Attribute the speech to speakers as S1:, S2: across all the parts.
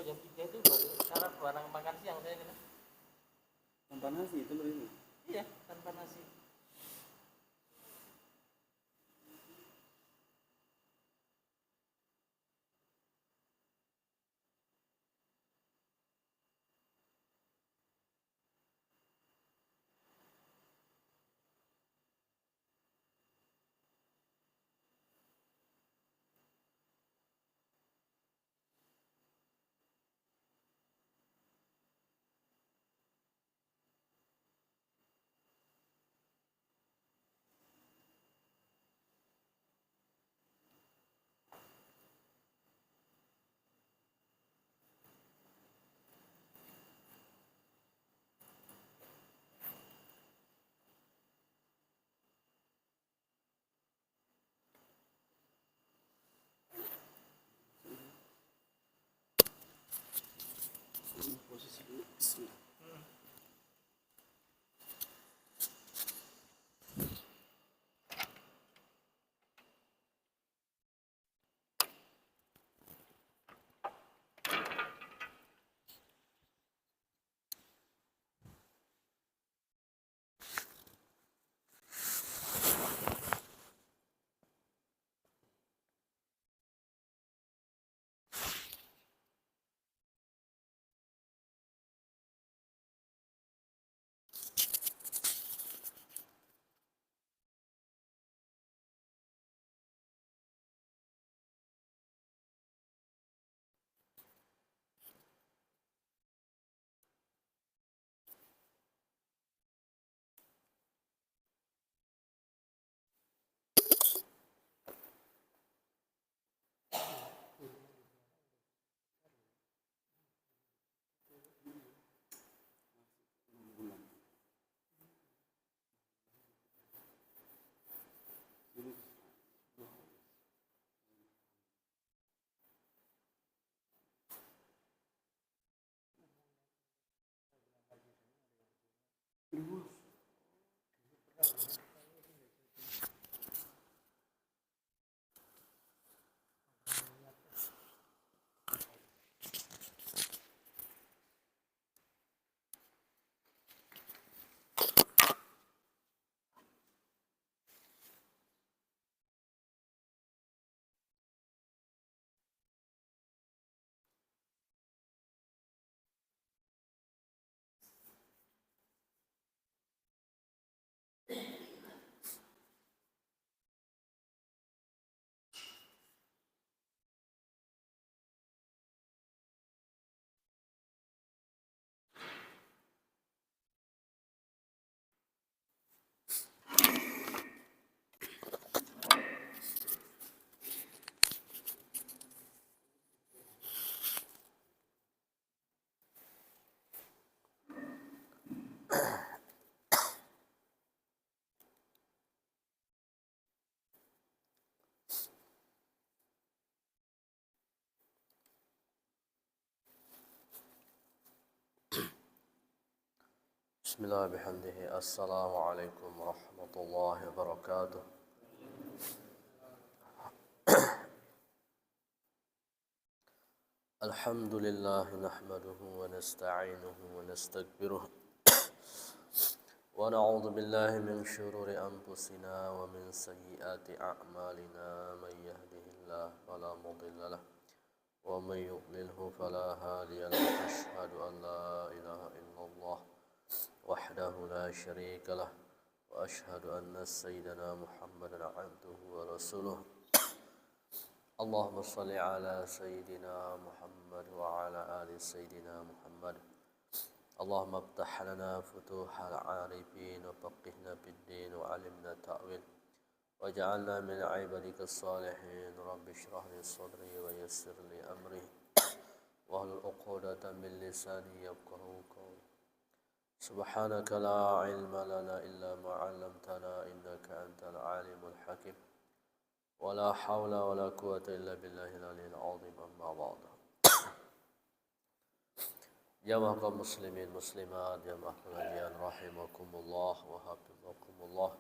S1: jam 3 itu baru cara barang makan siang saya kena.
S2: Tanpa nasi itu loh ini.
S1: Iya, tanpa nasi.
S2: Posisi dulu. Bismillah.
S3: Bismillah bihamdihi. Assalamualaikum warahmatullahi wabarakatuh. Alhamdulillah nahmaduhu wa nasta'inuhu wa nastaghfiruh. Wa na'udzu billahi min shururi anfusina wa min sayyiati a'malina. Man yahdihillahu fala mudilla lahu wa man yudlilhu fala hadiya lahu. Asyhadu an la ilaha illallah وحده لا شريك له وأشهد أن سيدنا محمدا عبده ورسوله. اللهم صل على سيدنا محمد وعلى آل سيدنا محمد. اللهم افتح لنا فتوح العارفين وفقهنا في الدين وعلمنا التأويل واجعلنا من عبادك الصالحين. رب اشرح لي صدري ويسر لي أمري واحلل عقدة من لساني يفقهوا قولي. سبحانك لا علم لنا إلا ما علمتنا إنك أنت العليم الحكيم. ولا حول ولا قوة إلا بالله العلي العظيم. أما بعد. Jamaah kaum muslimin muslimat, jamaah pengajian rahimakumullah wa hafizakumullah.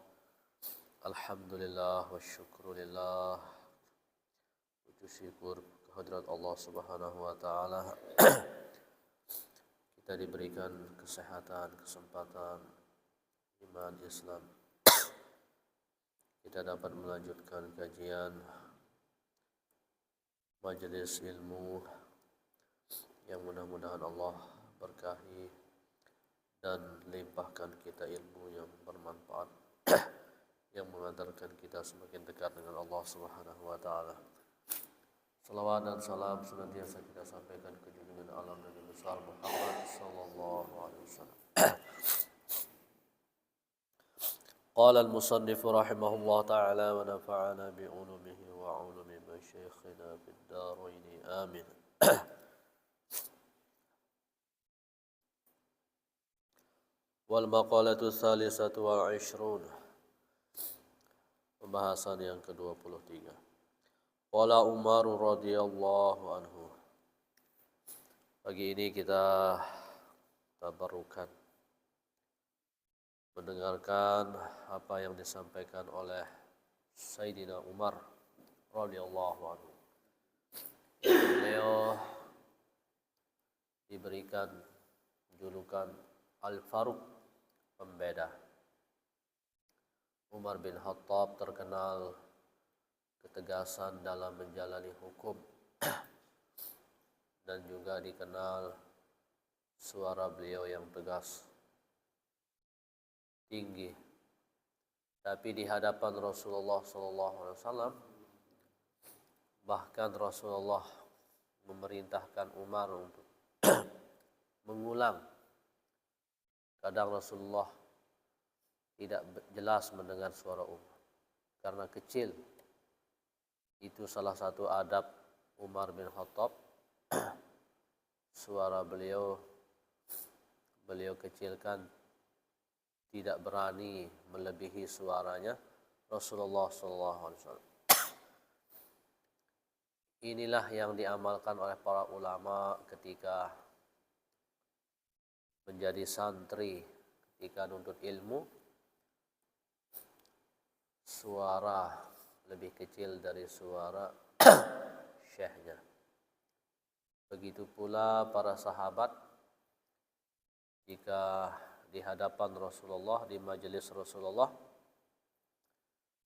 S3: Alhamdulillah wa syukurillah. Puji syukur kehadirat Allah Subhanahu wa taala kita diberikan kesehatan, kesempatan iman Islam. Kita dapat melanjutkan kajian majelis ilmu yang mudah-mudahan Allah berkahi dan limpahkan kita ilmu yang bermanfaat yang mengantarkan kita semakin dekat dengan Allah Subhanahu wa taala. Salawat dan salam senantiasa kita sampaikan ke junjungan alam Nabi besar Muhammad sallallahu alaihi wasallam. Qala al-musannif rahimahullah ta'ala wa nafa'ana bi ulumihi wa ulumi masyayikhina fid darain amin. Wal maqalatu tsalisatu wal 'ishrun. Pembahasan yang ke-23. Qala Umar radhiyallahu anhu. Pagi ini kita tabarukan mendengarkan apa yang disampaikan oleh Sayyidina Umar radhiyallahu anhu. Beliau diberikan julukan Al-Faruq, pembeda. Umar bin Khattab terkenal ketegasan dalam menjalani hukum dan juga dikenal suara beliau yang tegas, tinggi. Tapi di hadapan Rasulullah SAW, bahkan Rasulullah memerintahkan Umar untuk mengulang. Kadang Rasulullah tidak jelas mendengar suara Umar karena kecil. Itu salah satu adab Umar bin Khattab. Suara beliau kecilkan, tidak berani melebihi suaranya Rasulullah SAW. Inilah yang diamalkan oleh para ulama ketika menjadi santri, ketika nuntut ilmu. Suara lebih kecil dari suara syekhnya. Begitu pula para sahabat jika di hadapan Rasulullah, di majelis Rasulullah,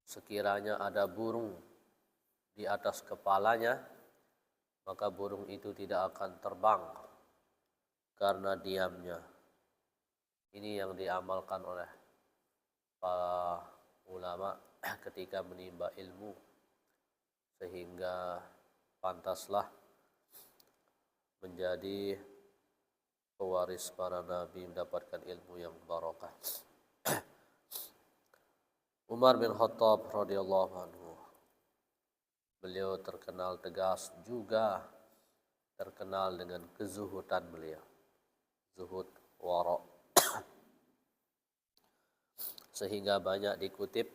S3: sekiranya ada burung di atas kepalanya, maka burung itu tidak akan terbang karena diamnya. Ini yang diamalkan oleh para ulama ketika menimba ilmu, sehingga pantaslah menjadi pewaris para nabi, mendapatkan ilmu yang barakah. Umar bin Khattab radhiyallahu anhu, beliau terkenal tegas, juga terkenal dengan kezuhudan beliau, zuhud wara. Sehingga banyak dikutip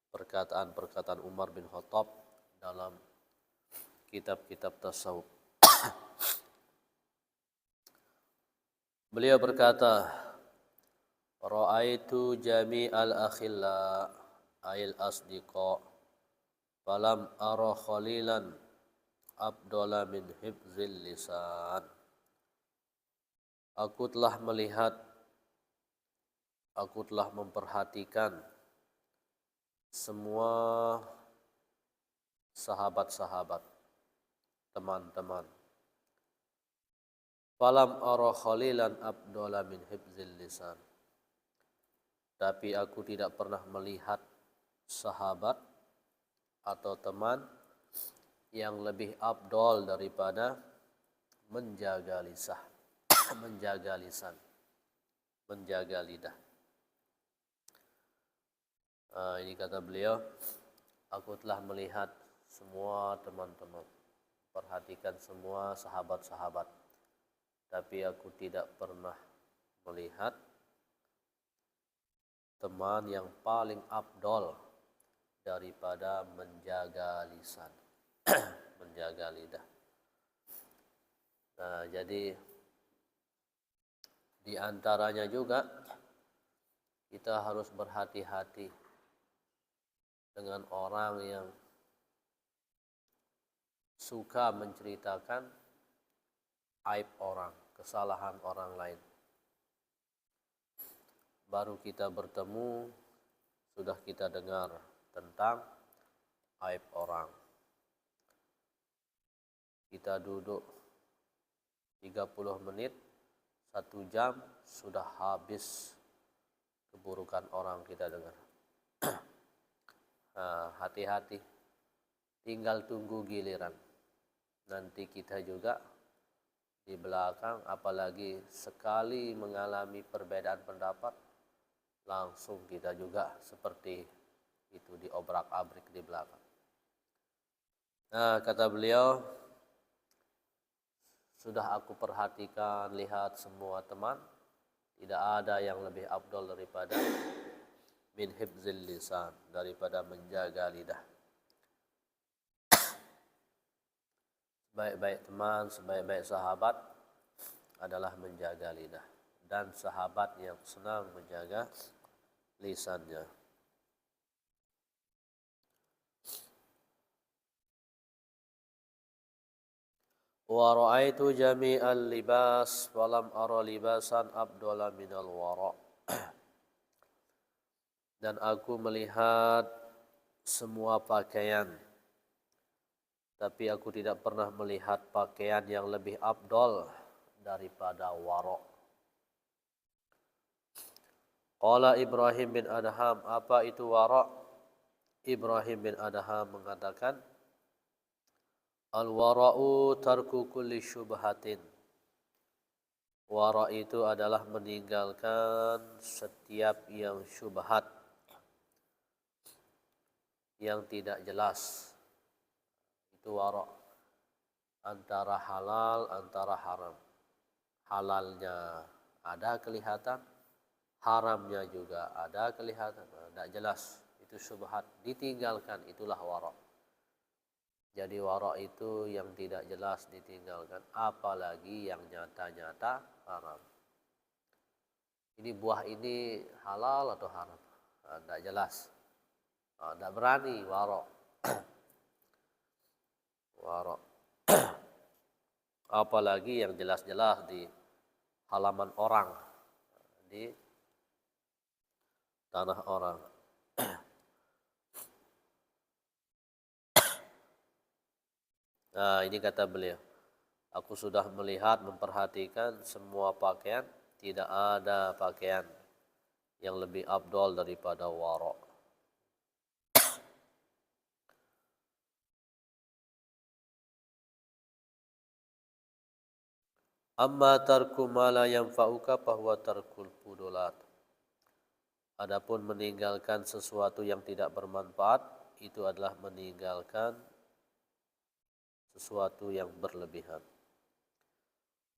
S3: perkataan-perkataan Umar bin Khattab dalam kitab-kitab tasawuf. Beliau berkata, Ra'aitu jami'al akhilla ayil asdiqa falam ara khalilan abdala min hibzil lisan. Aku telah memperhatikan semua sahabat-sahabat, teman-teman. Falam ara khalilan abdala min hibzil lisan. Tapi aku tidak pernah melihat sahabat atau teman yang lebih abdol daripada menjaga lisan, menjaga lidah. Ini kata beliau, aku telah melihat semua teman-teman, perhatikan semua sahabat-sahabat, tapi aku tidak pernah melihat teman yang paling abdol daripada menjaga lisan, menjaga lidah. Nah, jadi di antaranya juga kita harus berhati-hati dengan orang yang suka menceritakan aib orang, kesalahan orang lain. Baru kita bertemu, sudah kita dengar tentang aib orang. Kita duduk 30 menit, 1 jam, sudah habis keburukan orang kita dengar. Nah, hati-hati, tinggal tunggu giliran. Nanti kita juga di belakang, apalagi sekali mengalami perbedaan pendapat, langsung kita juga seperti itu diobrak-abrik di belakang. Nah, kata beliau, sudah aku perhatikan, lihat semua teman, tidak ada yang lebih afdal daripada min hifzil lisan, daripada menjaga lidah. Baik-baik teman, sebaik-baik sahabat adalah menjaga lidah. Dan sahabat yang senang menjaga lisannya. Wa ra'aitu jami'al libas walam ara libasan abdala minal wara'. Dan aku melihat semua pakaian, tapi aku tidak pernah melihat pakaian yang lebih afdal daripada wara'. Qala Ibrahim bin Adham, apa itu wara'? Ibrahim bin Adham mengatakan, al-wara'u tarku kulli syubhatin. Wara' itu adalah meninggalkan setiap yang syubhat, yang tidak jelas. Itu wara'. Antara halal, antara haram. Halalnya ada kelihatan, haramnya juga ada kelihatan. Tidak jelas. Itu syubhat. Ditinggalkan, itulah wara'. Jadi wara' itu yang tidak jelas ditinggalkan. Apalagi yang nyata-nyata haram. Ini buah ini halal atau haram? Tidak jelas. Tidak berani wara'. Wara'. Apalagi yang jelas-jelas di halaman orang, di tanah orang. Nah, ini kata beliau, aku sudah melihat, memperhatikan semua pakaian, tidak ada pakaian yang lebih afdal daripada wara'. Amma tarku ma la yanfa'uka fahuwa tarkul fudulat. Adapun meninggalkan sesuatu yang tidak bermanfaat, itu adalah meninggalkan sesuatu yang berlebihan.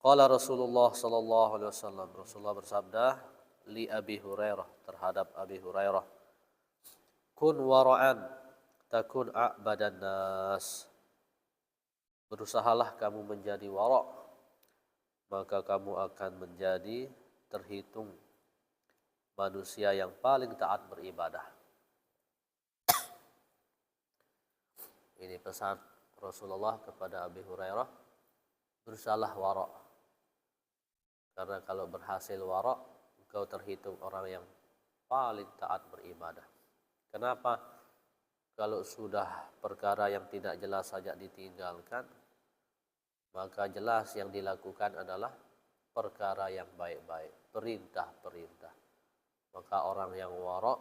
S3: Qala Rasulullah sallallahu alaihi wasallam, Rasulullah bersabda li Abi Hurairah, terhadap Abi Hurairah, kun wara'an takun a'badan nas. Berusahalah kamu menjadi wara', maka kamu akan menjadi terhitung manusia yang paling taat beribadah. Ini pesan Rasulullah kepada Abi Hurairah, berusahalah wara'. Karena kalau berhasil wara', engkau terhitung orang yang paling taat beribadah. Kenapa? Kalau sudah perkara yang tidak jelas saja ditinggalkan, maka jelas yang dilakukan adalah perkara yang baik-baik, perintah-perintah. Maka orang yang wara'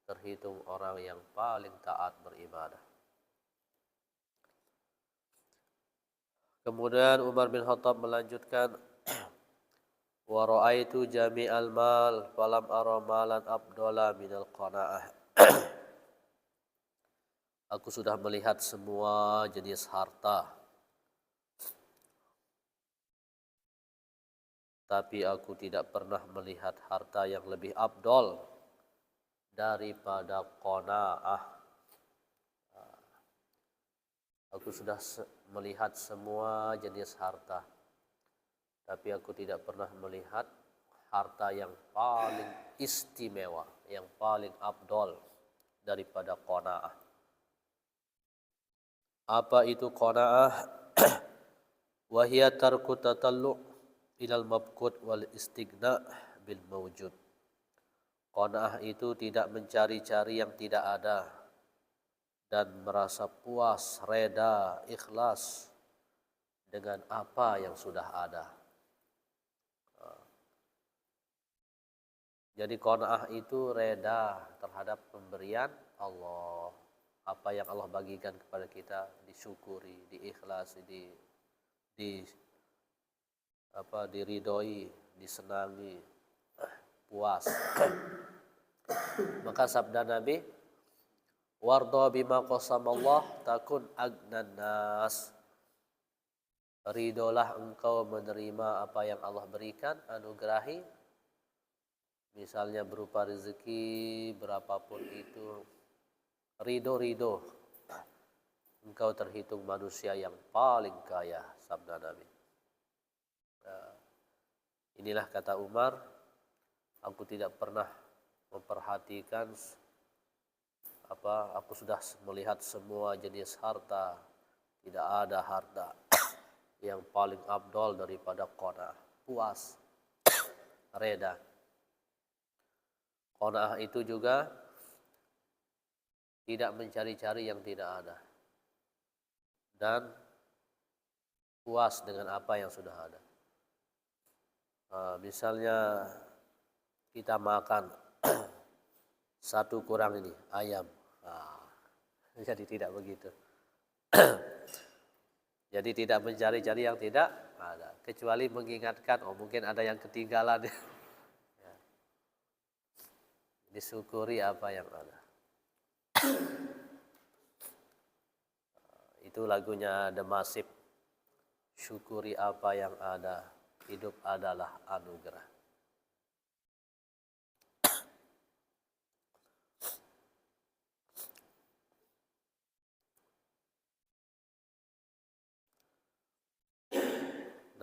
S3: terhitung orang yang paling taat beribadah. Kemudian Umar bin Khattab melanjutkan, wa ra'aitu jami'al mal falam ara malan afdala minal qanaah. Aku sudah melihat semua jenis harta, tapi aku tidak pernah melihat harta yang lebih afdal daripada qanaah. Aku sudah melihat semua jenis harta, tapi aku tidak pernah melihat harta yang paling istimewa, yang paling afdal daripada qanaah. Apa itu qanaah? Wahia tarku tatallu' ilal mabqut wal istighna bil mawjud. Qanaah itu tidak mencari-cari yang tidak ada dan merasa puas, reda, ikhlas dengan apa yang sudah ada. Jadi qanaah itu reda terhadap pemberian Allah. Apa yang Allah bagikan kepada kita disyukuri, diikhlasi, diridhoi, disenangi, puas. Maka sabda Nabi, warda bima qasamallah takun agnan nas. Ridolah engkau menerima apa yang Allah berikan, anugerahi, misalnya berupa rezeki berapapun itu. Ridho, engkau terhitung manusia yang paling kaya, sabda Nabi. Nah, inilah kata Umar, aku tidak pernah memperhatikan aku sudah melihat semua jenis harta, tidak ada harta yang paling afdol daripada qanaah, puas, reda. Qanaah itu juga tidak mencari-cari yang tidak ada dan puas dengan apa yang sudah ada. Misalnya kita makan satu kurang ini ayam, jadi tidak begitu. Jadi tidak mencari-cari yang tidak ada, kecuali mengingatkan, mungkin ada yang ketinggalan. Ya. Disyukuri apa yang ada. Itu lagunya The Massive. Syukuri apa yang ada, hidup adalah anugerah.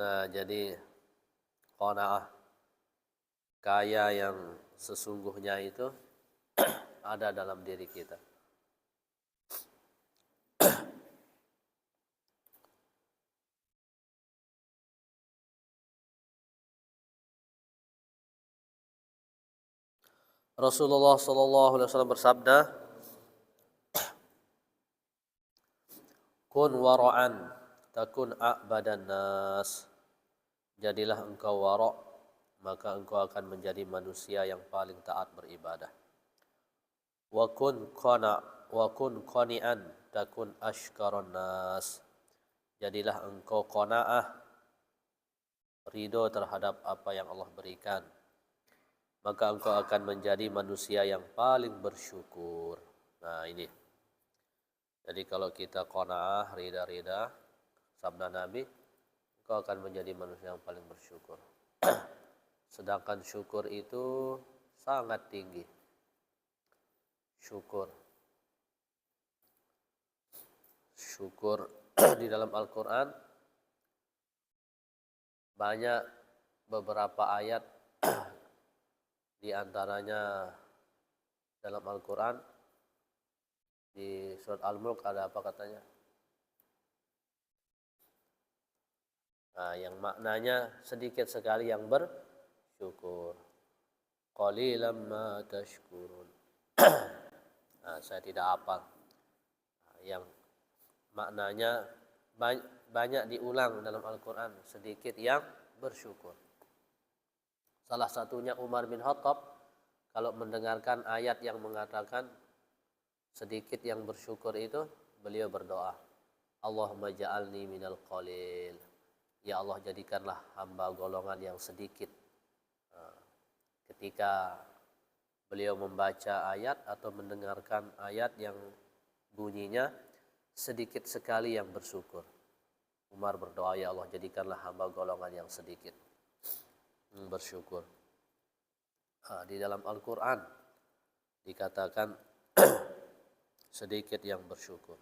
S3: Nah, jadi qanaah, kaya yang sesungguhnya itu ada dalam diri kita. Rasulullah sallallahu alaihi wasallam bersabda, kun wara'an takun a'badan nas. Jadilah engkau wara', maka engkau akan menjadi manusia yang paling taat beribadah. Wa kun qani'an takun ashkaron nas. Jadilah engkau qanaah, ridho terhadap apa yang Allah berikan, maka engkau akan menjadi manusia yang paling bersyukur. Nah, ini. Jadi kalau kita qanaah, rida, sabda Nabi, engkau akan menjadi manusia yang paling bersyukur. Sedangkan syukur itu sangat tinggi. Syukur di dalam Al-Quran banyak beberapa ayat. Di antaranya dalam Al-Quran di surat Al-Mulk ada apa katanya? Nah, yang maknanya sedikit sekali yang bersyukur. Qalilan ma tashkurun. Nah, saya tidak hafal. Yang maknanya banyak diulang dalam Al-Quran, sedikit yang bersyukur. Salah satunya Umar bin Khattab, kalau mendengarkan ayat yang mengatakan sedikit yang bersyukur itu, beliau berdoa, Allahumma ja'alni minal qalil. Ya Allah, jadikanlah hamba golongan yang sedikit. Ketika beliau membaca ayat atau mendengarkan ayat yang bunyinya sedikit sekali yang bersyukur, Umar berdoa, ya Allah, jadikanlah hamba golongan yang sedikit bersyukur. Di dalam Al-Quran dikatakan sedikit yang bersyukur.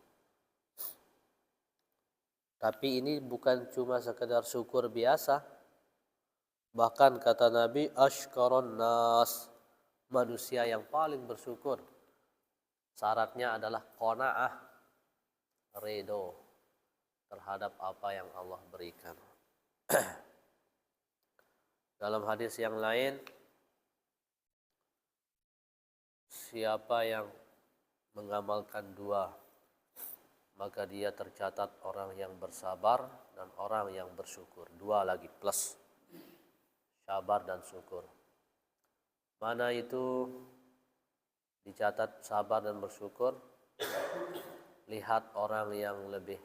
S3: Tapi ini bukan cuma sekedar syukur biasa. Bahkan kata Nabi, ashkaron nas, manusia yang paling bersyukur, syaratnya adalah qanaah, ridho terhadap apa yang Allah berikan. Dalam hadis yang lain, siapa yang mengamalkan dua, maka dia tercatat orang yang bersabar dan orang yang bersyukur. Dua lagi plus, sabar dan syukur. Mana itu dicatat sabar dan bersyukur? Lihat orang yang lebih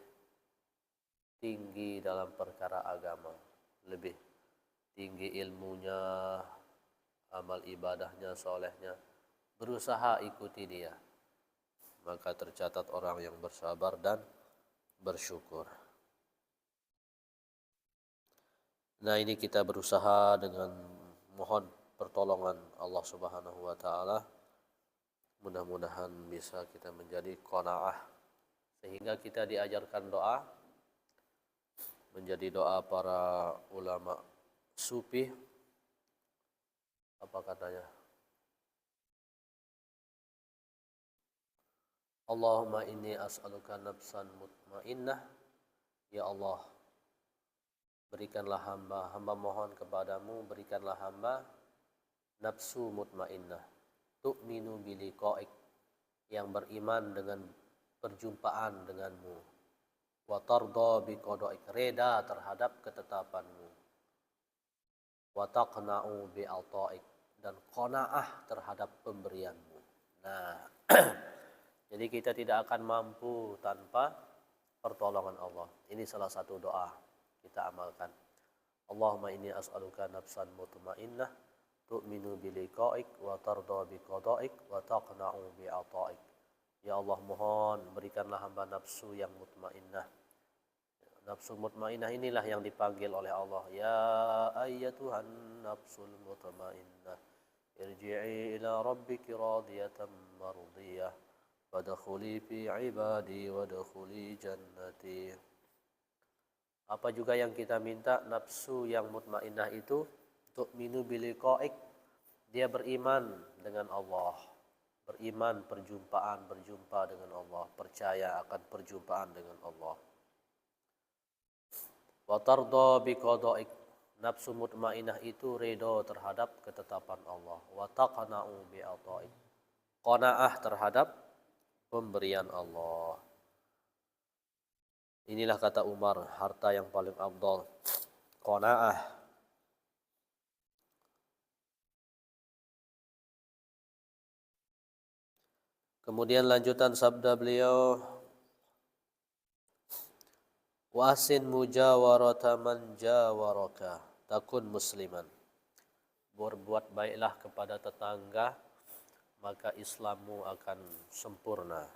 S3: tinggi dalam perkara agama, lebih tinggi ilmunya, amal ibadahnya, solehnya, berusaha ikuti dia, maka tercatat orang yang bersabar dan bersyukur. Nah, ini kita berusaha dengan mohon pertolongan Allah Subhanahu wa taala. Mudah-mudahan bisa kita menjadi qanaah sehingga kita diajarkan doa menjadi doa para ulama sufi. Apa katanya? Allahumma inni as'aluka nafsan mutmainnah. Ya Allah, berikanlah hamba mohon kepadamu, berikanlah hamba nafsu mutmainnah, tu'minu biliqa'ik, yang beriman dengan perjumpaan denganmu, wa tarda biqada'ik, reda terhadap ketetapanmu, wa taqna'u bi'ata'ik, dan qanaah terhadap pemberianmu. Nah, jadi kita tidak akan mampu tanpa pertolongan Allah. Ini salah satu doa kita amalkan. Allahumma inni as'aluka nafsan mutmainnah, tu'minu biliqa'ik wa tarda biqada'ik wa taqna'u bi'ata'ik. Ya Allah, mohon berikanlah hamba nafsu yang mutmainnah. Nafsu mutmainnah inilah yang dipanggil oleh Allah. Ya ayyatuhan nafsul mutmainnah, irji'i ila rabbiki radiyatan mardiyah, wadkhuli fi ibadi wadkhuli jannati. Apa juga yang kita minta? Nafsu yang mutmainnah itu tu'minu biliqa'ik, dia beriman dengan Allah, beriman berjumpa dengan Allah, percaya akan perjumpaan dengan Allah. Wa tarda biqada'ik, nafsu mutmainnah itu ridho terhadap ketetapan Allah. Wa taqna'u bi'ata'ik, qanaah terhadap pemberian Allah. Inilah kata Umar, harta yang paling afdal, qanaah. Kemudian lanjutan sabda beliau, wasin mujawarata man jawaraka takun musliman. Berbuat baiklah kepada tetangga, maka Islammu akan sempurna.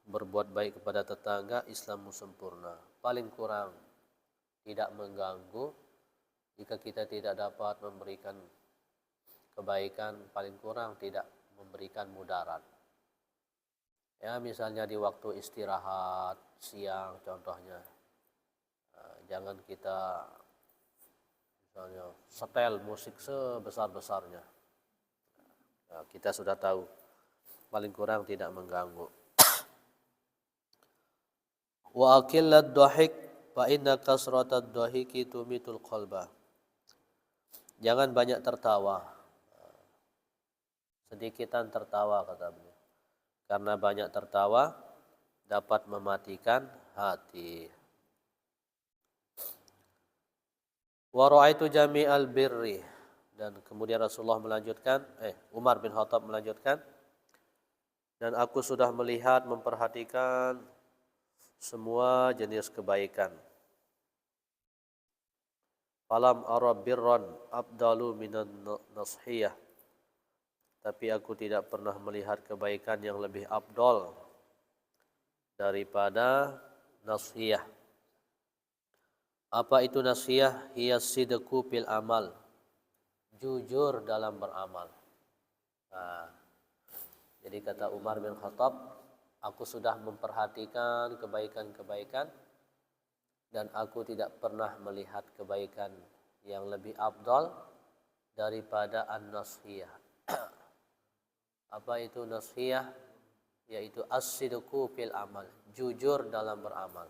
S3: Berbuat baik kepada tetangga, Islammu sempurna. Paling kurang tidak mengganggu. Jika kita tidak dapat memberikan kebaikan, paling kurang tidak memberikan mudarat. Ya, misalnya di waktu istirahat siang contohnya, jangan kita misalnya setel musik sebesar-besarnya. Nah, kita sudah tahu paling kurang tidak mengganggu. Wa aqillad dhahik fa inna kasratad dhahiki tumitul qalba. Jangan banyak tertawa. Sedikitan tertawa, kata beliau. Karena banyak tertawa dapat mematikan hati. Wa ra'aitu jami'al birri, dan kemudian Rasulullah melanjutkan, Umar bin Khattab melanjutkan, dan aku sudah melihat, memperhatikan semua jenis kebaikan. Falam ara birran abdalu minan nashiyah, tapi aku tidak pernah melihat kebaikan yang lebih afdal daripada nashiyah. Apa itu nashiyah? Hiya sidqu fil amal, jujur dalam beramal. Nah, jadi kata Umar bin Khattab, aku sudah memperhatikan kebaikan-kebaikan dan aku tidak pernah melihat kebaikan yang lebih afdal daripada an-nashiyah. Apa itu nasihat? Yaitu as-sidqu fil amal, jujur dalam beramal.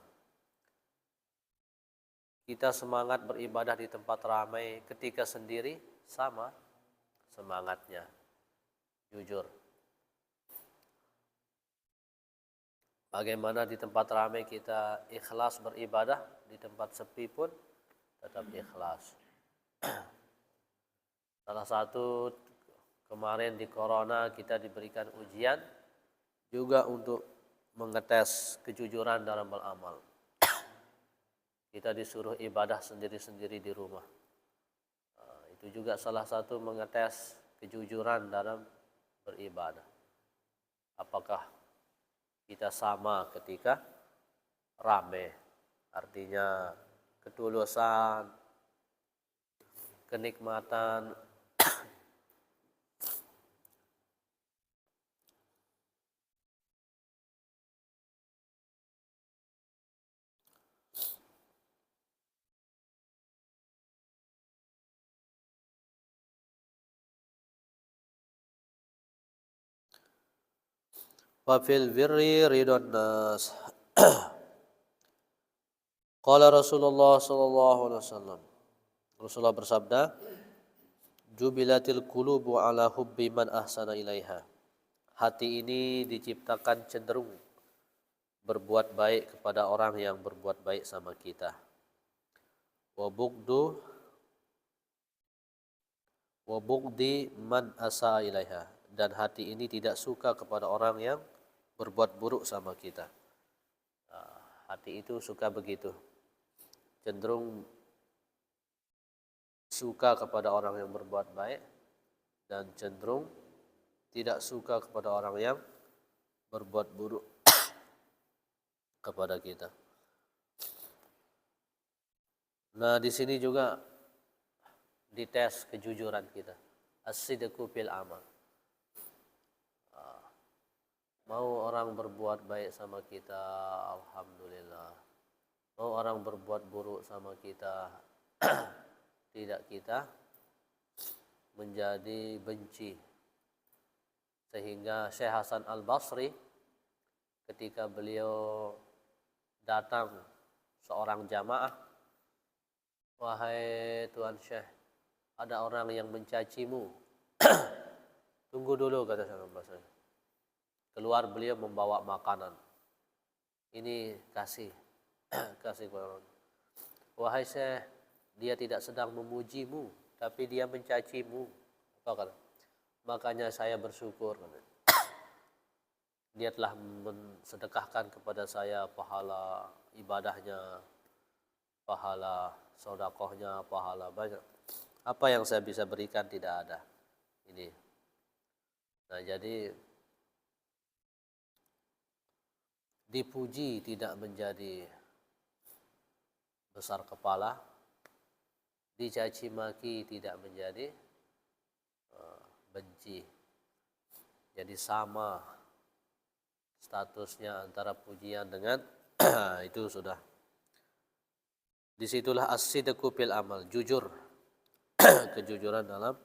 S3: Kita semangat beribadah di tempat ramai, ketika sendiri sama semangatnya, jujur. Bagaimana di tempat ramai kita ikhlas beribadah, di tempat sepi pun tetap ikhlas. Salah satu kemarin di corona kita diberikan ujian juga untuk mengetes kejujuran dalam beramal. Kita disuruh ibadah sendiri-sendiri di rumah. Itu juga salah satu mengetes kejujuran dalam beribadah. Apakah kita sama ketika rame? Artinya ketulusan, kenikmatan, wa fil birri ridwan nas. Qala Rasulullah sallallahu alaihi wasallam. Rasulullah bersabda, "Jubilatil qulubu ala hubbi man ahsana ilaiha." Hati ini diciptakan cenderung berbuat baik kepada orang yang berbuat baik sama kita. Wa bugdi man asa ilaiha, dan hati ini tidak suka kepada orang yang berbuat buruk sama kita. Hati itu suka begitu, cenderung suka kepada orang yang berbuat baik dan cenderung tidak suka kepada orang yang berbuat buruk kepada kita. Nah, di sini juga dites kejujuran kita. As-sidqu fil amal. Mau orang berbuat baik sama kita, alhamdulillah. Mau orang berbuat buruk sama kita, tidak kita menjadi benci. Sehingga Syekh Hasan Al-Basri ketika beliau datang seorang jamaah, "Wahai Tuan Syekh, ada orang yang mencacimu." "Tunggu dulu," kata Syekh Al-Basri. Keluar beliau membawa makanan. "Ini kasih kepada orang." "Wahai Syekh, dia tidak sedang memujimu, tapi dia mencacimu." Apa kata? "Makanya saya bersyukur. Dia telah mensedekahkan kepada saya pahala ibadahnya, pahala sedekahnya, pahala banyak. Apa yang saya bisa berikan tidak ada." Ini. Nah, jadi dipuji tidak menjadi besar kepala, dicaci maki tidak menjadi benci. Jadi sama statusnya antara pujian dengan itu sudah. Disitulah as-sidqu fil amal, jujur, kejujuran dalam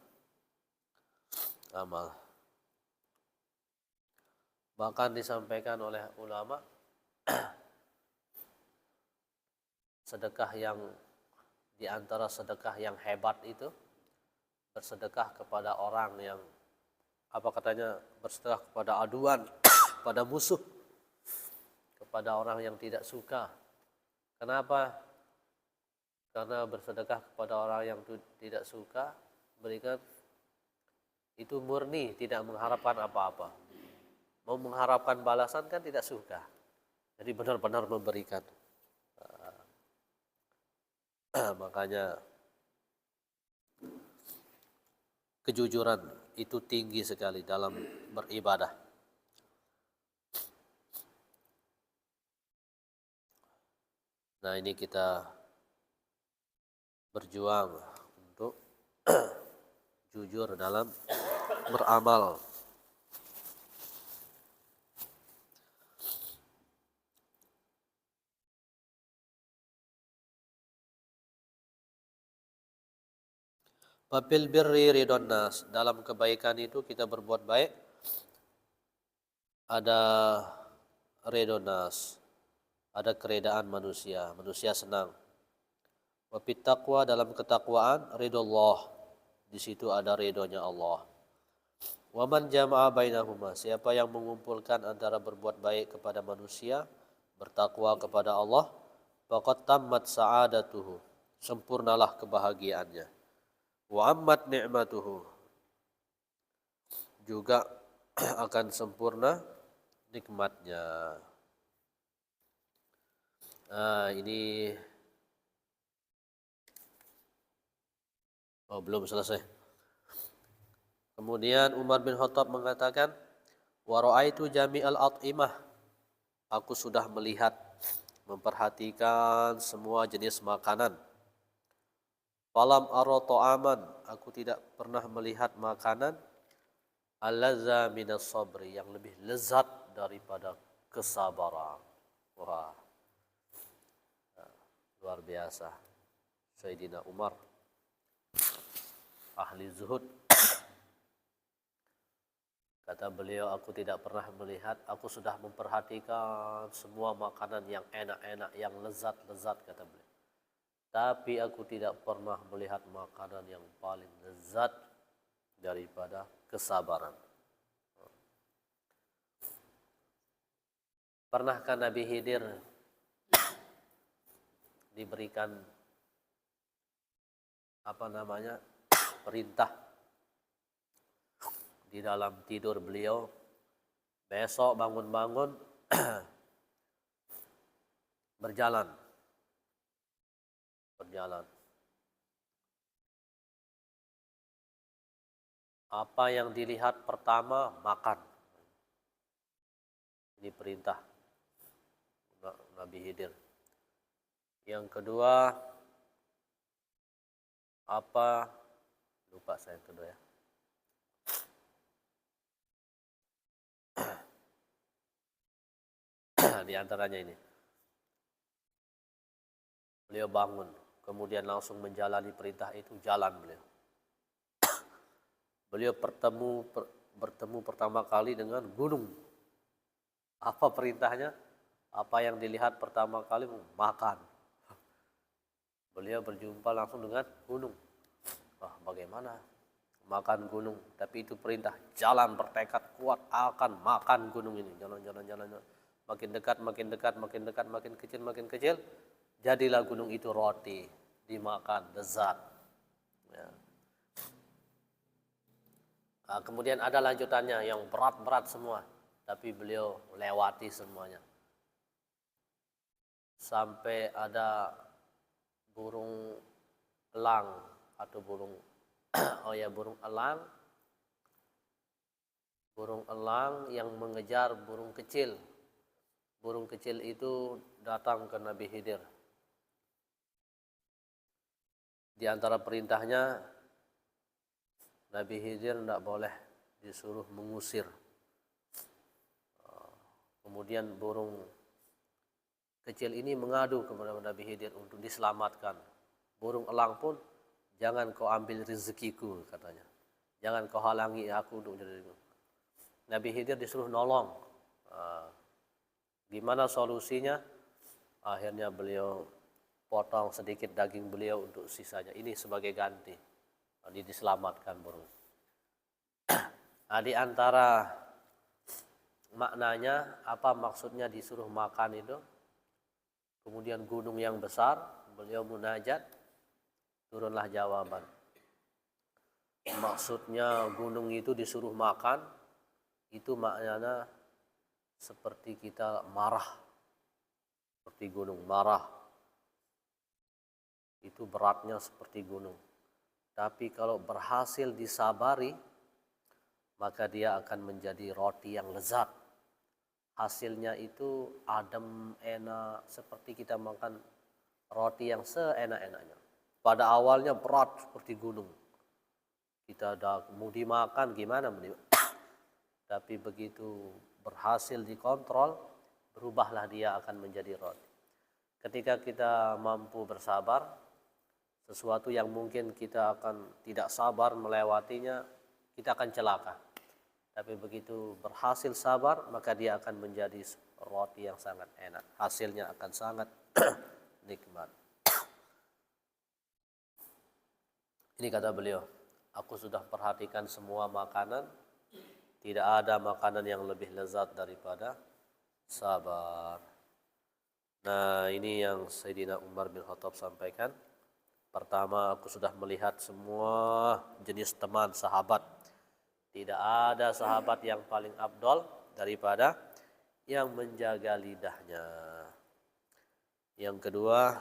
S3: amal. Bahkan disampaikan oleh ulama, sedekah yang di antara sedekah yang hebat itu bersedekah kepada orang yang apa katanya, bersedekah kepada aduan, pada musuh, kepada orang yang tidak suka. Kenapa? Karena bersedekah kepada orang yang tidak suka, berikan itu murni tidak mengharapkan apa-apa. Mau mengharapkan balasan kan tidak suka. Jadi benar-benar memberikan. Makanya kejujuran itu tinggi sekali dalam beribadah. Nah, ini kita berjuang untuk jujur dalam beramal. Fafil birri ridwan nas, dalam kebaikan itu kita berbuat baik ada ridho nas, ada keredaan manusia, manusia senang. Wa fit taqwa, dalam ketakwaan, ridho Allah, di situ ada ridhonya Allah. Wa man jama'a bainahuma, siapa yang mengumpulkan antara berbuat baik kepada manusia, bertakwa kepada Allah, faqad tammat sa'adatuhu, sempurnalah kebahagiaannya. Wa ammat ni'matuhu, juga akan sempurna nikmatnya. Nah, ini belum selesai. Kemudian Umar bin Khattab mengatakan, wa ra'aitu jami'al at'imah, aku sudah melihat, memperhatikan semua jenis makanan. Falam ara ta'aman, aku tidak pernah melihat makanan al-lazza minas sabri, yang lebih lezat daripada kesabaran. Wah, luar biasa. Sayyidina Umar, ahli zuhud. Kata beliau, aku tidak pernah melihat, aku sudah memperhatikan semua makanan yang enak-enak, yang lezat-lezat, kata beliau. Tapi aku tidak pernah melihat makanan yang paling lezat daripada kesabaran. Pernahkah Nabi Khidir diberikan perintah di dalam tidur beliau, besok bangun-bangun berjalan. Apa yang dilihat pertama? Makan. Ini perintah Nabi Khidir. Yang kedua apa? Lupa saya yang kedua ya. Di antaranya ini, beliau bangun, kemudian langsung menjalani perintah itu, jalan beliau. Beliau bertemu pertama kali dengan gunung. Apa perintahnya? Apa yang dilihat pertama kali? Makan. Beliau berjumpa langsung dengan gunung. Wah, bagaimana makan gunung? Tapi itu perintah, jalan, bertekad kuat akan makan gunung ini. Jalan. Makin dekat, makin kecil. Jadilah gunung itu roti, dimakan, lezat. Ya. Nah, kemudian ada lanjutannya yang berat-berat semua, tapi beliau lewati semuanya. Sampai ada burung elang atau burung elang yang mengejar burung kecil. Burung kecil itu datang ke Nabi Khidir. Di antara perintahnya, Nabi Khidir tidak boleh disuruh mengusir. Kemudian burung kecil ini mengadu kepada Nabi Khidir untuk diselamatkan. Burung elang pun, jangan kau ambil rezekiku, katanya. Jangan kau halangi aku untuk jadi. Nabi Khidir disuruh nolong. Gimana solusinya? Akhirnya beliau potong sedikit daging beliau untuk sisanya. Ini sebagai ganti. Diselamatkan burung. Di antara maknanya, apa maksudnya disuruh makan itu? Kemudian gunung yang besar, beliau munajat, turunlah jawaban. Maksudnya gunung itu disuruh makan, itu maknanya seperti kita marah, seperti gunung marah. Itu beratnya seperti gunung. Tapi kalau berhasil disabari, maka dia akan menjadi roti yang lezat. Hasilnya itu adem, enak, seperti kita makan roti yang seenak-enaknya. Pada awalnya berat seperti gunung. Kita mau dimakan gimana? Tapi begitu berhasil dikontrol, berubahlah dia akan menjadi roti. Ketika kita mampu bersabar, sesuatu yang mungkin kita akan tidak sabar melewatinya, kita akan celaka. Tapi begitu berhasil sabar, maka dia akan menjadi roti yang sangat enak. Hasilnya akan sangat nikmat. Ini kata beliau, aku sudah perhatikan semua makanan, tidak ada makanan yang lebih lezat daripada sabar. Nah, ini yang Sayyidina Umar bin Khattab sampaikan. Pertama, aku sudah melihat semua jenis teman, sahabat. Tidak ada sahabat yang paling afdol daripada yang menjaga lidahnya. Yang kedua,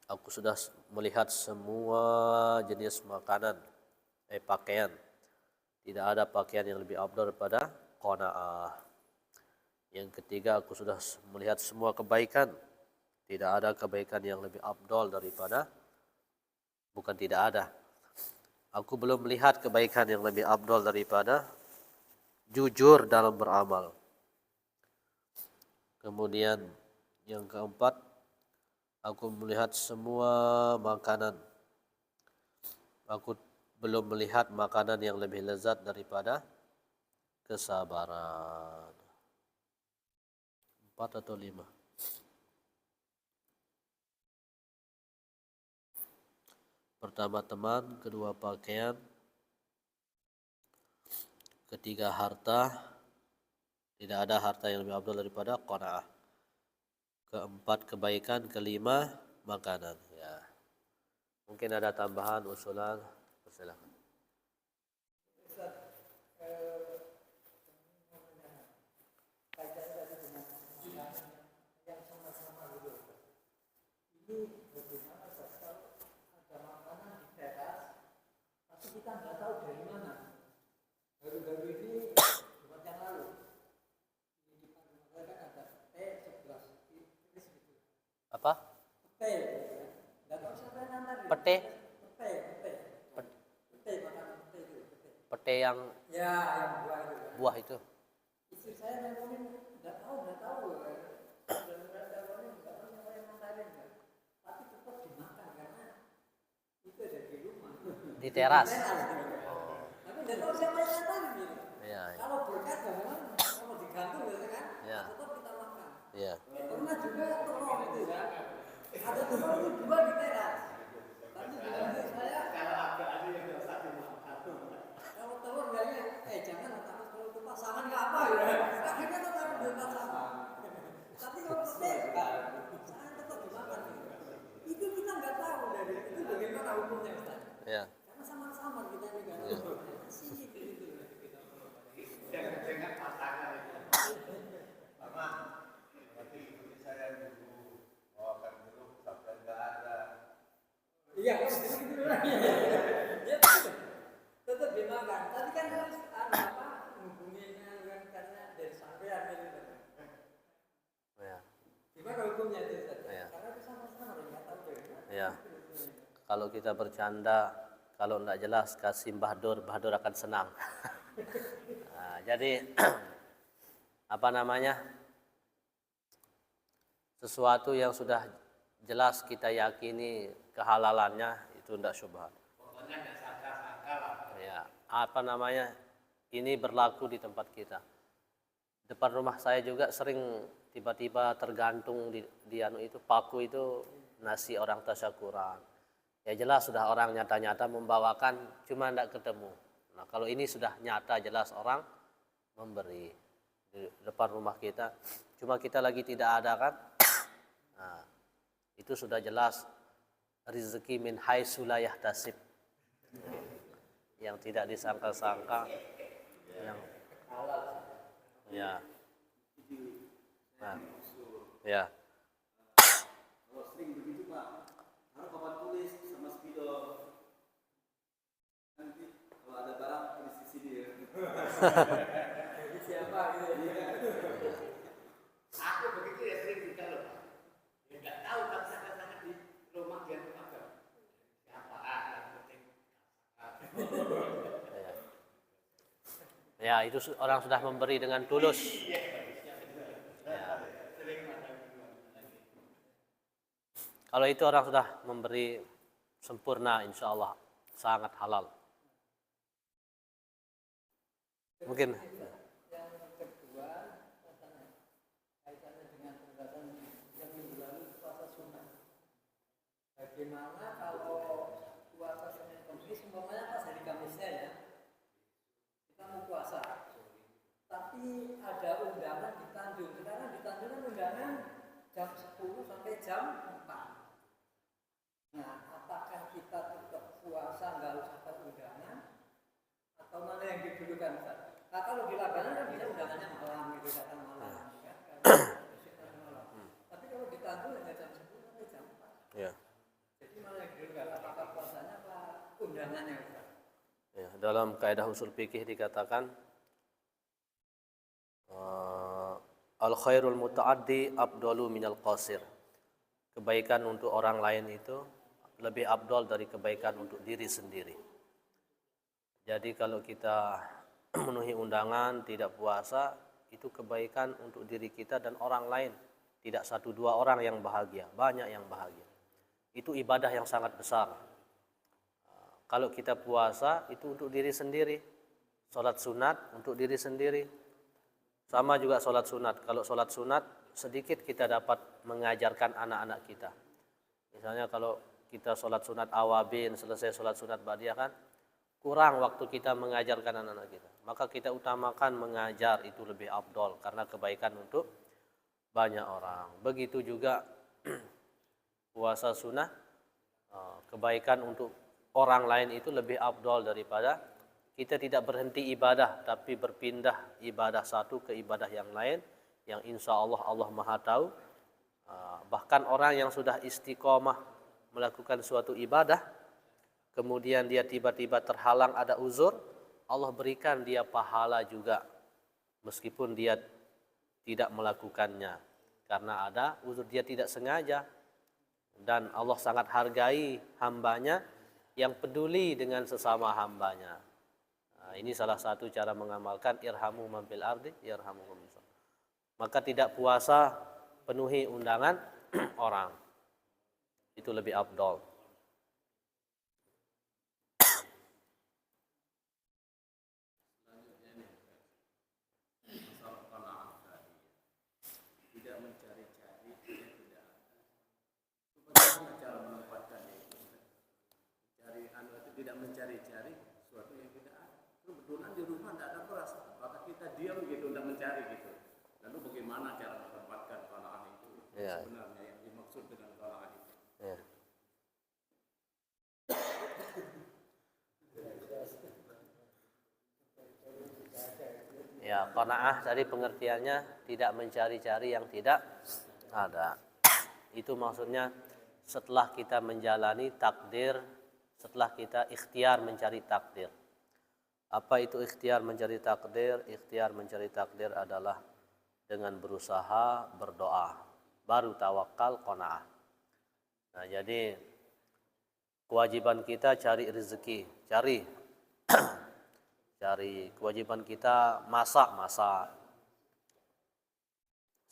S3: aku sudah melihat semua jenis makanan, pakaian. Tidak ada pakaian yang lebih afdol daripada qanaah. Yang ketiga, aku sudah melihat semua kebaikan. Tidak ada kebaikan yang lebih afdol daripada, bukan tidak ada. Aku belum melihat kebaikan yang lebih afdol daripada jujur dalam beramal. Kemudian yang keempat, aku melihat semua makanan. Aku belum melihat makanan yang lebih lezat daripada kesabaran. 4 atau 5? Pertama teman, kedua pakaian, ketiga harta, tidak ada harta yang lebih afdal daripada qanaah. Keempat kebaikan, kelima makanan. Ya. Mungkin ada tambahan usulan, silakan. Apa? Pete. Pete yang buah itu.
S4: Istri saya ngomongin nggak tahu. Tapi tetap dimakan karena itu ada di rumah.
S3: Di teras.
S4: Tapi nggak tahu siapa yang ngatakan gitu.
S3: Iya.
S4: Kalau berkat bagaimana? Kalau digantung gitu kan?
S3: Iya.
S4: Tetap kita makan.
S3: Iya.
S4: Pernah juga telur itu ya. Ada telur itu 2 di teras. Tapi bilang saya kalau ada yang biasa dimakan. Kalau telur kayaknya jangan takut kalau itu pasangan nggak apa ya. Akhirnya tetap pasangan. Tapi kalau saya tetap dimakan. Itu kita nggak tahu dari itu bagaimana hukumnya Ustaz.
S3: Iya.
S4: Karena sama-sama kita ini nggak tahu. Sih gitu. Jangan pasangan itu.
S5: Mama, berarti ikuti saya dulu. Bawakan dulu sampai nggak ada.
S4: Iya, gitu. Ya, tetap dimakan. Tadi kan harus ada apa menghubunginya kan karena dari sampean gitu.
S3: Iya.
S4: Gimana hukumnya itu Ustaz?
S3: Iya.
S4: Karena itu sama-sama orang nggak tahu ya.
S3: Iya. Kalau kita bercanda, kalau tidak jelas kasih Mbah Dur akan senang. Nah, jadi apa namanya? Sesuatu yang sudah jelas kita yakini kehalalannya itu tidak syubhat.
S5: Pokoknya nggak sangka-sangka lah.
S3: Ya, apa namanya? Ini berlaku di tempat kita. Depan rumah saya juga sering tiba-tiba tergantung di anu itu paku itu nasi orang tasyakuran. Ya jelas sudah orang nyata-nyata membawakan, cuma tidak ketemu. Nah kalau ini sudah nyata jelas orang memberi di depan rumah kita, cuma kita lagi tidak ada kan? Nah itu sudah jelas rezeki min haitsu la yahtasib, yang tidak disangka-sangka, yang ya, nah, ya.
S2: Kalau sering begitu Pak, harus papan tulis sama spidol. Nanti kalau ada barang tulis di sini ya.
S4: Jadi siapa gitu ya.
S5: Aku begitu ya sering juga loh. Ya nggak tahu kan sangat-sangat di rumah dia apa. Siapa yang penting.
S3: Ya, itu orang sudah memberi dengan tulus. Ya. Kalau itu orang sudah memberi sempurna, insya Allah sangat halal. Mungkin
S4: Yang kedua, kaitannya dengan pembahasan yang minggu lalu puasa sunnah. Bagaimana kalau puasa Senin Kamis, umpamanya pas hari Kamisnya ya, kita mau puasa, tapi ada undangan di Tanjung. Sekarang di Tanjung kan undangan jam 10 sampai jam 4. Nah, apakah kita tetap puasa nggak usah terundangan atau mana yang didulukan Ustaz? Nah, kalau di Labanan kan bisa undangannya malam gitu, datang malam kan. Tapi kalau di Tanjung hanya jam 10 sampai jam 4.
S3: ya.
S4: Jadi mana yang didulukan? Apakah puasanya apa undangannya Ustaz?
S3: Ya, dalam kaidah usul fikih dikatakan al khairul mutaaddi afdalu minal qasir. Kebaikan untuk orang lain itu lebih afdal dari kebaikan untuk diri sendiri. Jadi kalau kita memenuhi undangan tidak puasa, itu kebaikan untuk diri kita dan orang lain. Tidak satu dua orang yang bahagia, banyak yang bahagia. Itu ibadah yang sangat besar. Kalau kita puasa itu untuk diri sendiri. Salat sunat untuk diri sendiri. Sama juga salat sunat. Kalau salat sunat sedikit kita dapat mengajarkan anak-anak kita. Misalnya kalau kita salat sunat awabin, selesai salat sunat ba'diyah kan kurang waktu kita mengajarkan anak-anak kita. Maka kita utamakan mengajar, itu lebih afdol karena kebaikan untuk banyak orang. Begitu juga puasa sunnah, kebaikan untuk orang lain itu lebih afdol daripada kita tidak berhenti ibadah tapi berpindah ibadah satu ke ibadah yang lain yang insya Allah Allah Maha tahu. Bahkan orang yang sudah istiqomah melakukan suatu ibadah kemudian dia tiba-tiba terhalang ada uzur, Allah berikan dia pahala juga meskipun dia tidak melakukannya karena ada uzur, dia tidak sengaja. Dan Allah sangat hargai hambanya yang peduli dengan sesama hambanya. Ini salah satu cara mengamalkan irhamu man fil ardi yarhamukum man fis sama. Maka tidak puasa penuhi undangan orang. Itu lebih afdal.
S2: Tidak mencari-cari, tidak ada. Bagaimana cara menempatkannya itu? Tidak mencari-cari sesuatu yang tidak ada. Kebetulan di rumah tidak ada beras, maka kita diam gitu, tidak mencari gitu. Lalu bagaimana cara menempatkan qanaah itu?
S3: Ya.
S2: Sebenarnya yang dimaksud dengan qanaah itu.
S3: Ya. Ya, qanaah tadi pengertiannya tidak mencari-cari yang tidak ada. Itu maksudnya setelah kita menjalani takdir, setelah kita ikhtiar mencari takdir. Apa itu ikhtiar mencari takdir? Ikhtiar mencari takdir adalah dengan berusaha, berdoa, baru tawakal, qanaah. Nah, jadi kewajiban kita cari rezeki, cari kewajiban kita masak.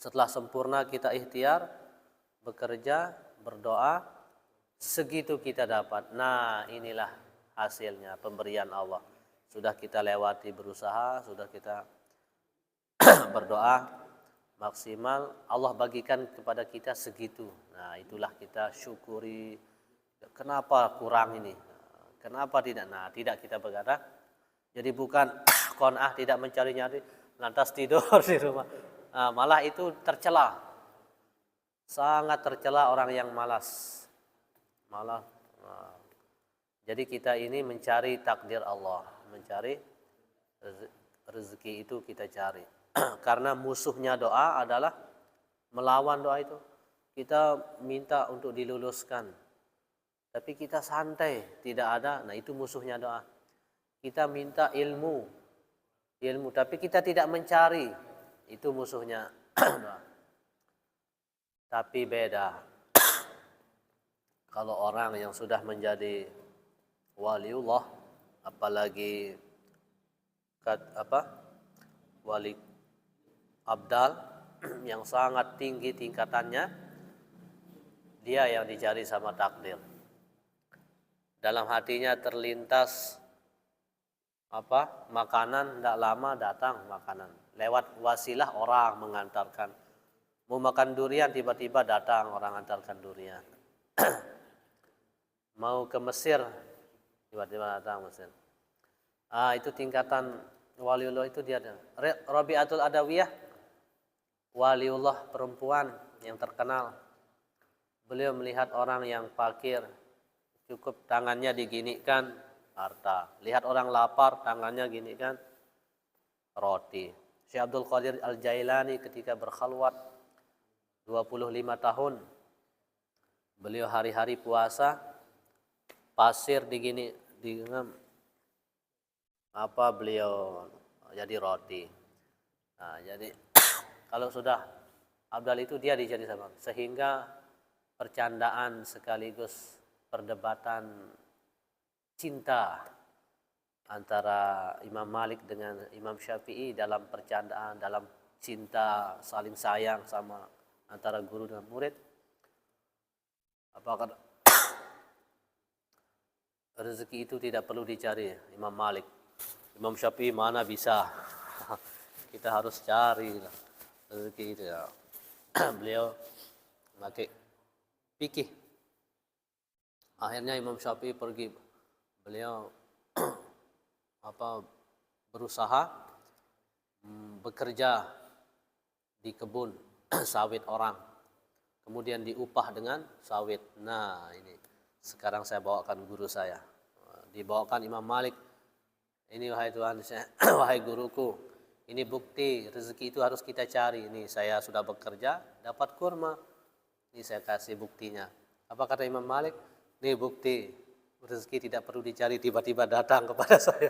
S3: Setelah sempurna kita ikhtiar, bekerja, berdoa, segitu kita dapat. Nah, inilah hasilnya pemberian Allah. Sudah kita lewati berusaha, sudah kita berdoa maksimal, Allah bagikan kepada kita segitu. Nah, itulah kita syukuri. Kenapa kurang ini? Kenapa tidak? Nah, tidak kita berkata. Jadi bukan qanaah tidak mencari-nyari, lantas tidur di rumah. Nah, malah itu tercela. Sangat tercela orang yang malas. Malah. Nah. Jadi kita ini mencari takdir Allah, mencari rezeki itu kita cari. Karena musuhnya doa adalah melawan doa itu. Kita minta untuk diluluskan. Tapi kita santai, tidak ada. Nah, itu musuhnya doa. Kita minta ilmu, tapi kita tidak mencari, itu musuhnya doa. Tapi beda, kalau orang yang sudah menjadi waliullah, apalagi wali abdal yang sangat tinggi tingkatannya, dia yang dicari sama takdir. Dalam hatinya terlintas makanan, tidak lama datang makanan. Lewat wasilah orang mengantarkan. Mau makan durian tiba-tiba datang orang antarkan durian. Mau ke Mesir tiba-tiba datang Mesir. Itu tingkatan waliullah itu dia. Rabi'atul Adawiyah, waliullah perempuan yang terkenal. Beliau melihat orang yang fakir, cukup tangannya diginikan, harta. Lihat orang lapar, tangannya ginikan, roti. Syekh Abdul Qadir Al-Jailani ketika berkhalwat 25 tahun, beliau hari-hari puasa, pasir beliau jadi roti. Nah, jadi kalau sudah Abdal itu dia dijadi sama, sehingga percandaan sekaligus perdebatan cinta antara Imam Malik dengan Imam Syafi'i dalam percandaan, dalam cinta, saling sayang sama antara guru dan murid. Apakah rezeki itu tidak perlu dicari Imam Malik? Imam Syafi'i mana bisa? Kita harus cari rezeki itu ya. Beliau pakai fikih. Akhirnya Imam Syafi'i pergi. Beliau berusaha bekerja di kebun sawit orang. Kemudian diupah dengan sawit. Nah, ini sekarang saya bawakan guru saya. Dibawakan Imam Malik. Ini wahai Tuhan, wahai guruku, ini bukti rezeki itu harus kita cari. Ini saya sudah bekerja, dapat kurma. Ini saya kasih buktinya. Apa kata Imam Malik? Ini bukti rezeki tidak perlu dicari, tiba-tiba datang kepada saya.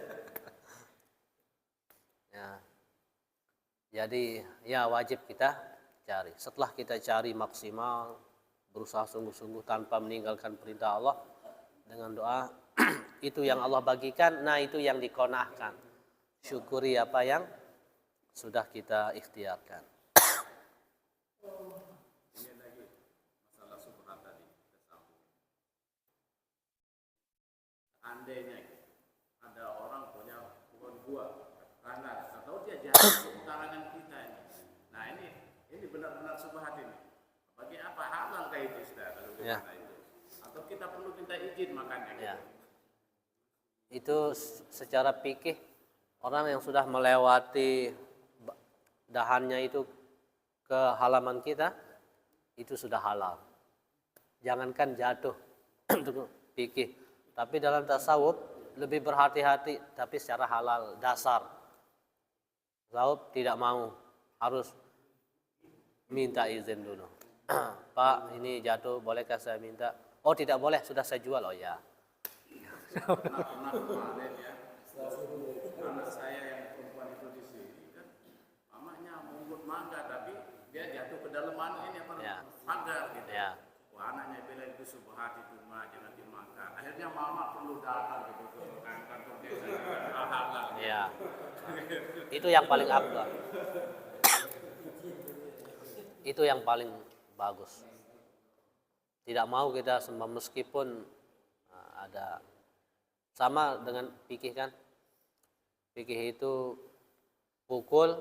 S3: Ya. Jadi ya wajib kita cari. Setelah kita cari maksimal, berusaha sungguh-sungguh tanpa meninggalkan perintah Allah dengan doa, itu yang Allah bagikan, nah itu yang dikonahkan. Syukuri apa yang sudah kita ikhtiarkan.
S2: Ini lagi masalah subhat tadi kita sambung. Andainya ada orang punya pohon buah, karena atau dia jatuh ke karangan kita ini. Nah ini benar-benar subhat ini. Bagi apa halal kayak itu, Ustaz, kalau
S3: Ya.
S2: itu? Atau kita perlu minta izin makannya?
S3: Ya. Itu secara fikih orang yang sudah melewati dahannya itu ke halaman kita itu sudah halal. Jangankan jatuh untuk fikih, tapi dalam tasawuf lebih berhati-hati, tapi secara halal dasar. Tasawuf tidak mau, harus minta izin dulu. Pak, ini jatuh, bolehkah saya minta? Oh, tidak boleh, sudah saya jual. Oh ya.
S2: Pernah kemarin ya, anak saya yang perempuan itu di sini kan, mamanya membut mangga tapi dia jatuh ke dalam
S3: Ya.
S2: pagar gitu.
S3: Ya.
S2: Wah, anaknya bilang itu subhat itu mah jangan dimakan. Akhirnya mama perlu datang gitu ke kantor desa. Halal.
S3: Ya. Itu yang paling afdal. Itu yang paling bagus. Tidak mau kita sembah meskipun ada sama dengan fikih kan. Fikih itu pukul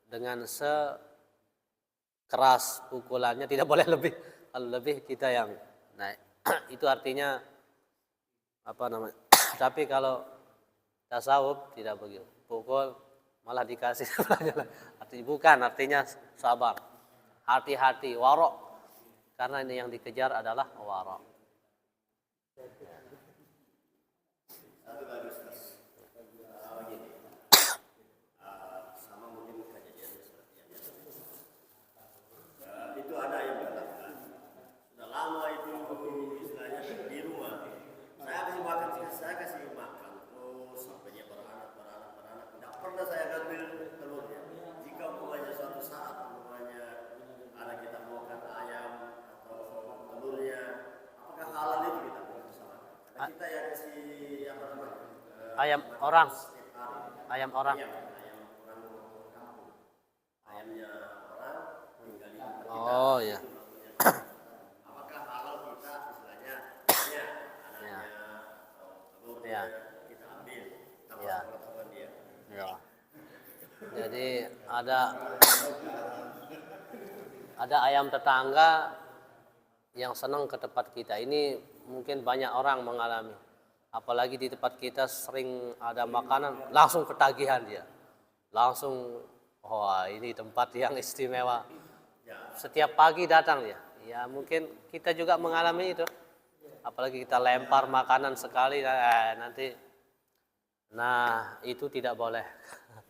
S3: dengan sekeras pukulannya, tidak boleh lebih. Kalau lebih kita yang naik. Itu artinya apa namanya? Tapi kalau tasawuf tidak begitu. Pukul malah dikasih artinya sabar. Hati-hati, warok. Karena ini yang dikejar adalah warok.
S5: Satu lagi Ustaz. Begini. Sama mungkin kejadian seperti yang itu ada yang mengatakan sudah lama itu istilahnya di rumah. Saya kasih makan terus sampai dia beranak. Tidak pernah saya ambil telurnya. Jika umpamanya suatu saat umpamanya anak kita makan ayam atau telurnya, apakah halal itu kita bersama? Kita yang kasih apa namanya?
S3: Ayam orang.
S5: Ayam orang kampung. Ayamnya orang tinggal di tempat kita.
S3: Oh ya.
S5: Apakah halal kita istilahnya anaknya
S3: Ya.
S5: atau telurnya
S3: Ya.
S5: kita ambil?
S6: ada ayam tetangga yang senang ke tempat kita. Ini mungkin banyak orang mengalami. Apalagi di tempat kita sering ada makanan, langsung ketagihan dia. Langsung, wah ini tempat yang istimewa. Setiap pagi datang dia. Ya mungkin kita juga mengalami itu. Apalagi kita lempar makanan sekali, nanti. Nah itu tidak boleh.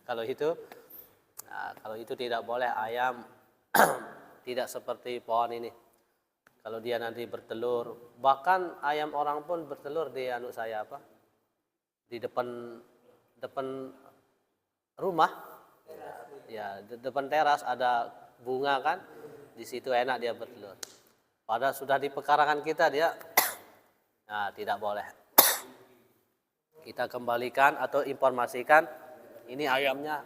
S6: Kalau itu tidak boleh, ayam tidak seperti pohon ini. Kalau dia nanti bertelur, bahkan ayam orang pun bertelur di di depan rumah, ya di depan teras ada bunga kan, di situ enak dia bertelur. Padahal sudah di pekarangan kita dia, nah tidak boleh. Kita kembalikan atau informasikan, ini ayamnya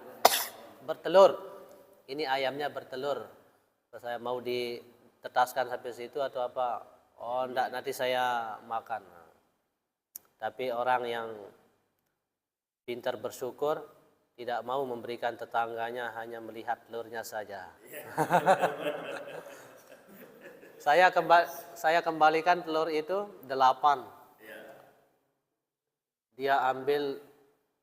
S6: bertelur, ini ayamnya bertelur. Saya mau ditetaskan sampai situ atau apa? Oh enggak, nanti saya makan. Tapi orang yang pintar bersyukur tidak mau memberikan tetangganya, hanya melihat telurnya saja. Saya kembalikan telur itu 8. Dia ambil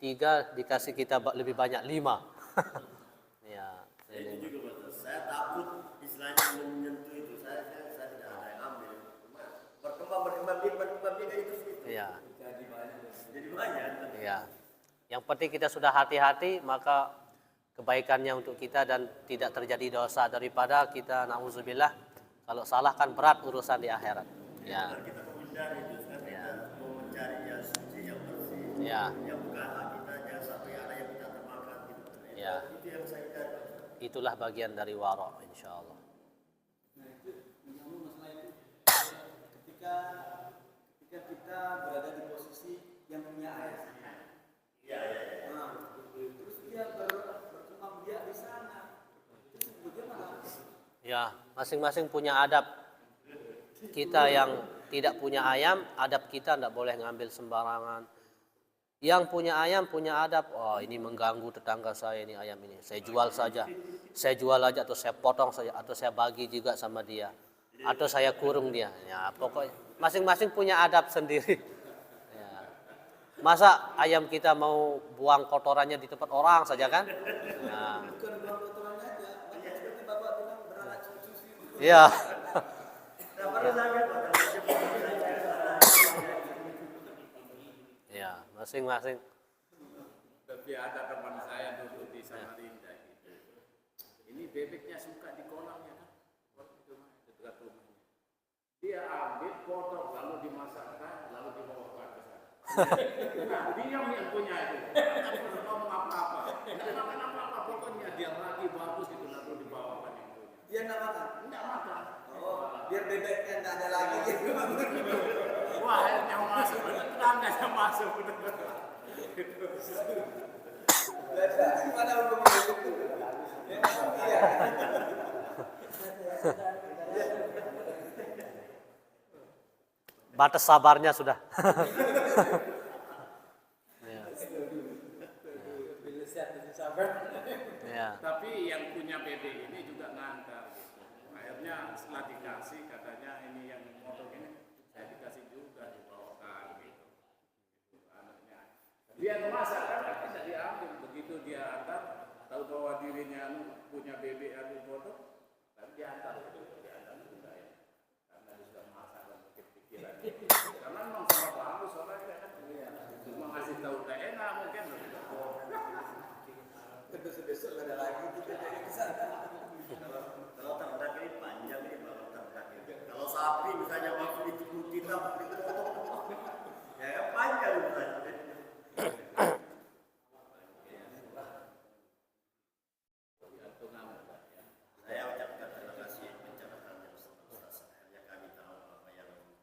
S6: 3, dikasih kita lebih banyak 5. Ya,
S5: Itu juga betul. Saya takut istilahnya menyentuh itu. Saya tidak ada yang ambil. Berkembang dia itu sih.
S6: iya.
S5: Jadi banyak.
S6: Iya. Yang penting kita sudah hati-hati, maka kebaikannya untuk kita dan tidak terjadi dosa, daripada kita na'udzubillah kalau salah kan berat urusan di akhirat. Ya.
S5: Kita menghindari itu. Kita mau mencari yang suci, yang bersih.
S6: Ya.
S5: Yang bukan hak kita, jangan sampai ada yang kita termakan.
S6: Ya.
S5: Itu yang saya cari.
S6: Itulah bagian dari wara, insyaallah.
S4: Nah itu menyambung masalah itu. Ketika kita berada di posisi yang punya ayah.
S5: Iya.
S4: Nah, terus dia berkembang biak di sana. Terus bagaimana?
S6: Ya, masing-masing punya adab. Kita yang tidak punya ayam, adab kita tidak boleh ngambil sembarangan. Yang punya ayam punya adab. Oh, ini mengganggu tetangga saya ini ayam ini. Saya jual saja. Saya jual aja atau saya potong saja atau saya bagi juga sama dia. Atau saya kurung dia. Ya, pokoknya masing-masing punya adab sendiri. Ya. Masa ayam kita mau buang kotorannya di tempat orang saja kan? Nah.
S4: Bukan buang kotorannya aja, banyak seperti Bapak bilang beranak cucu.
S6: Iya. Ya, masing-masing.
S2: Tapi ada teman saya dulu di Samarinda gitu. Ini bebeknya suka di kolam ya kan? Itu dekat rumahnya. Dia ambil, potong, lalu dimasakkan, lalu dibawa ke sana. Nah, dia yang punya itu. Tidak pernah ngomong apa-apa. Tidak makan apa-apa, pokoknya dia lagi bagus itu lalu dibawakan yang punya.
S4: Dia nggak makan.
S2: Tidak makan.
S4: Oh, biar bebeknya nggak ada lagi gitu.
S2: Wah, akhirnya masuk, tetangganya masuk.
S4: Gimana hukum itu? Iya.
S6: Batas sabarnya sudah. Ya.
S2: Tapi yang punya bebek ini juga ngantar gitu. Akhirnya setelah dikasih katanya ini yang motor ini saya dikasih juga dibawakan gitu. Anaknya. Dia memasak kan tidak diambil, begitu dia antar tahu bahwa dirinya punya bebek yang foto, tapi diantar juga ya. Karena dia sudah masak dan pikiran. Karena memang sama bagus soalnya kan. Cuma ngasih tahu tak enak mungkin.
S4: Besok ada lagi kita jadi kesana.
S5: Kalau ternak ini panjang nih kalau ternak ini. Kalau sapi misalnya waktu di tubuh kita ya kan panjang misalnya. Saya ucapkan terima kasih pencerahan yang Ustaz. Akhirnya kami tahu apa yang tadinya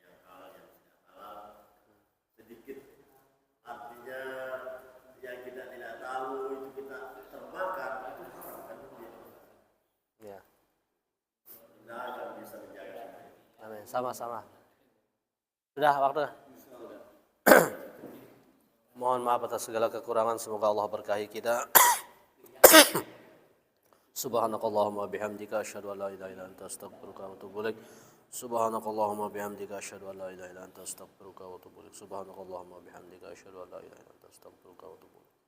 S5: yang halal yang tidak halal. Sedikit artinya yang kita tidak tahu itu kita termakan itu haram kan?
S6: Ya.
S5: Nah, yang bisa menjaga.
S6: Amin. Sama-sama. Sudah waktu. Mohon maaf atas segala kekurangan, semoga Allah berkahi kita.
S3: Subhanakallahumma bihamdika asyhadu an la ilaha illa anta astaghfiruka wa atubu ilaik. Subhanakallahumma bihamdika asyhadu an la ilaha illa anta astaghfiruka wa atubu ilaik. Subhanakallahumma bihamdika asyhadu an la ilaha illa anta astaghfiruka wa atubu ilaik.